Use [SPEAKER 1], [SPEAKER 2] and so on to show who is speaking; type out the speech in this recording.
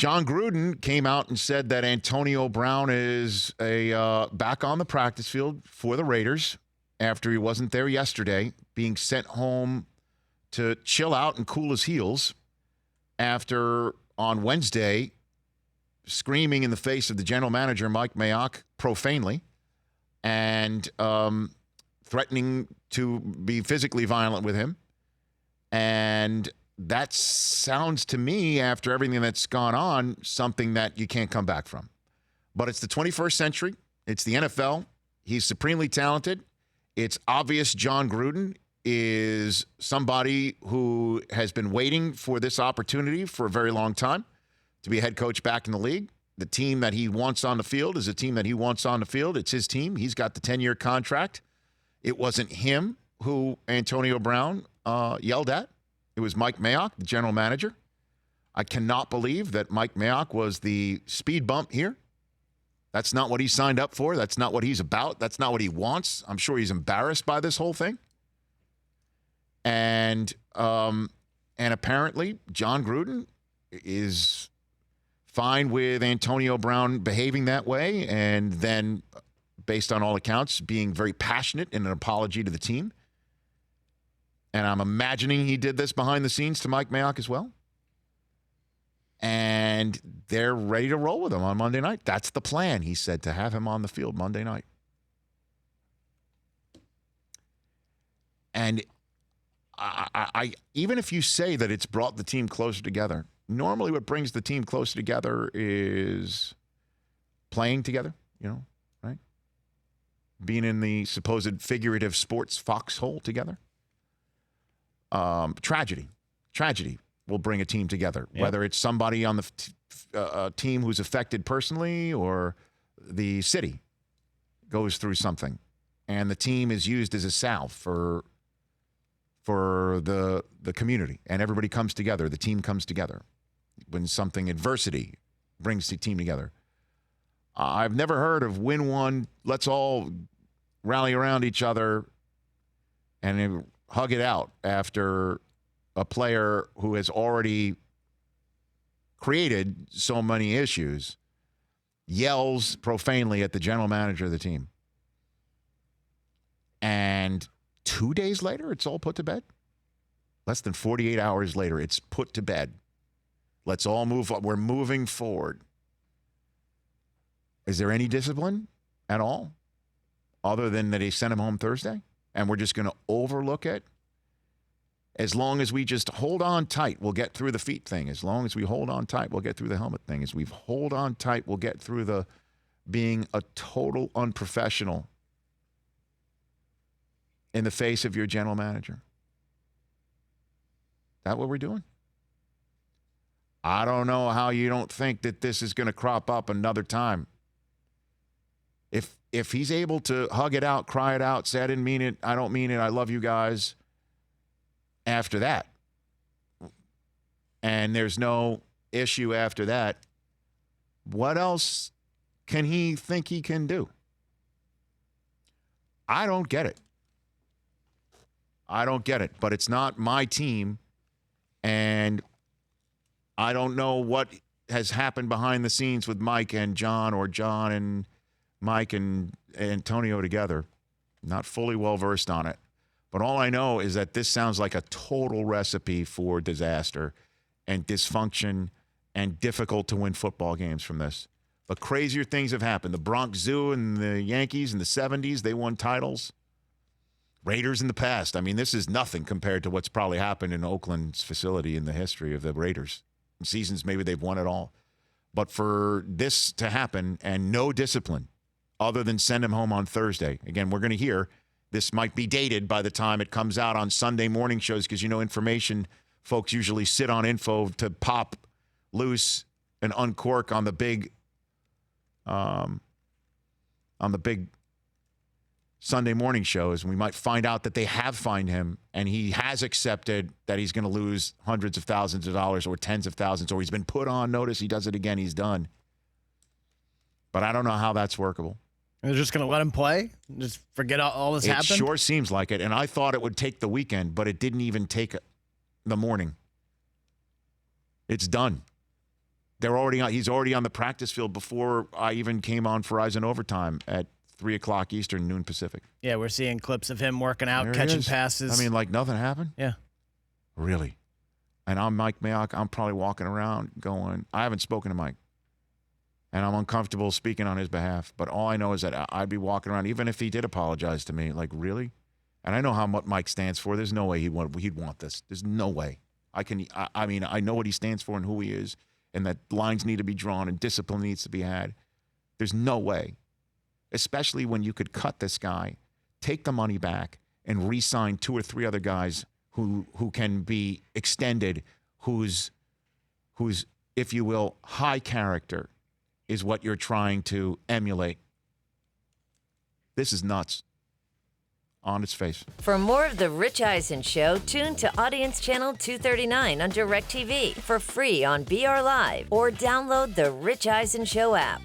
[SPEAKER 1] John Gruden came out and said that Antonio Brown is back on the practice field for the Raiders after he wasn't there yesterday, being sent home to chill out and cool his heels after on Wednesday screaming in the face of the general manager, Mike Mayock, profanely and threatening to be physically violent with him. And that sounds to me, after everything that's gone on, something that you can't come back from. But it's the 21st century. It's the NFL. He's supremely talented. It's obvious John Gruden is somebody who has been waiting for this opportunity for a very long time to be a head coach back in the league. The team that he wants on the field is a team that he wants on the field. It's his team. He's got the 10-year contract. It wasn't him who Antonio Brown yelled at. It was Mike Mayock, the general manager. I cannot believe that Mike Mayock was the speed bump here. That's not what he signed up for. That's not what he's about. That's not what he wants. I'm sure he's embarrassed by this whole thing. And apparently John Gruden is fine with Antonio Brown behaving that way, and then, based on all accounts, being very passionate in an apology to the team. And I'm imagining he did this behind the scenes to Mike Mayock as well. And they're ready to roll with him on Monday night. That's the plan, he said, to have him on the field Monday night. And I even if you say that it's brought the team closer together, normally what brings the team closer together is playing together, right? Being in the supposed figurative sports foxhole together. Tragedy will bring a team together, whether it's somebody on the team who's affected personally or the city goes through something, and the team is used as a salve for the community, and everybody comes together. The team comes together when something adversity brings the team together. I've never heard of win one, let's all rally around each other and hug it out after a player who has already created so many issues yells profanely at the general manager of the team. And 2 days later, it's all put to bed. Less than 48 hours later, it's put to bed. Let's all move on. We're moving forward. Is there any discipline at all other than that he sent him home Thursday? And we're just going to overlook it? As long as we just hold on tight, we'll get through the feet thing. As long as we hold on tight, we'll get through the helmet thing. As we hold on tight, we'll get through the being a total unprofessional in the face of your general manager. That what we're doing? I don't know how you don't think that this is going to crop up another time. If he's able to hug it out, cry it out, say, I didn't mean it, I don't mean it, I love you guys, after that, and there's no issue after that, what else can he think he can do? I don't get it. But it's not my team, and I don't know what has happened behind the scenes with Mike and John, or John and Mike and Antonio together. Not fully well-versed on it. But all I know is that this sounds like a total recipe for disaster and dysfunction and difficult to win football games from this. But crazier things have happened. The Bronx Zoo and the Yankees in the 70s, they won titles. Raiders in the past. I mean, this is nothing compared to what's probably happened in Oakland's facility in the history of the Raiders. In seasons, maybe they've won it all. But for this to happen and no discipline other than send him home on Thursday. Again, we're going to hear this might be dated by the time it comes out on Sunday morning shows because, information folks usually sit on info to pop loose and uncork on the big Sunday morning shows. And we might find out that they have fined him and he has accepted that he's going to lose hundreds of thousands of dollars or tens of thousands, or he's been put on notice. He does it again. He's done. But I don't know how that's workable.
[SPEAKER 2] They're just going to let him play? Just forget all this happened?
[SPEAKER 1] It sure seems like it. And I thought it would take the weekend, but it didn't even take the morning. It's done. He's already on the practice field before I even came on for Eisen overtime at 3 o'clock Eastern, noon Pacific.
[SPEAKER 2] Yeah, we're seeing clips of him working out,
[SPEAKER 1] There he
[SPEAKER 2] catching
[SPEAKER 1] is.
[SPEAKER 2] passes.
[SPEAKER 1] I mean, like nothing happened?
[SPEAKER 2] Yeah.
[SPEAKER 1] Really? And I'm Mike Mayock. I'm probably walking around going, I haven't spoken to Mike. And I'm uncomfortable speaking on his behalf. But all I know is that I'd be walking around, even if he did apologize to me, like, really? And I know how much Mike stands for. There's no way he'd want this. There's no way. I mean, I know what he stands for and who he is, and that lines need to be drawn and discipline needs to be had. There's no way. Especially when you could cut this guy, take the money back, and re-sign 2 or 3 other guys who can be extended, whose, if you will, high character is what you're trying to emulate. This is nuts. On its face.
[SPEAKER 3] For more of The Rich Eisen Show, tune to Audience Channel 239 on DirecTV for free on BR Live or download The Rich Eisen Show app.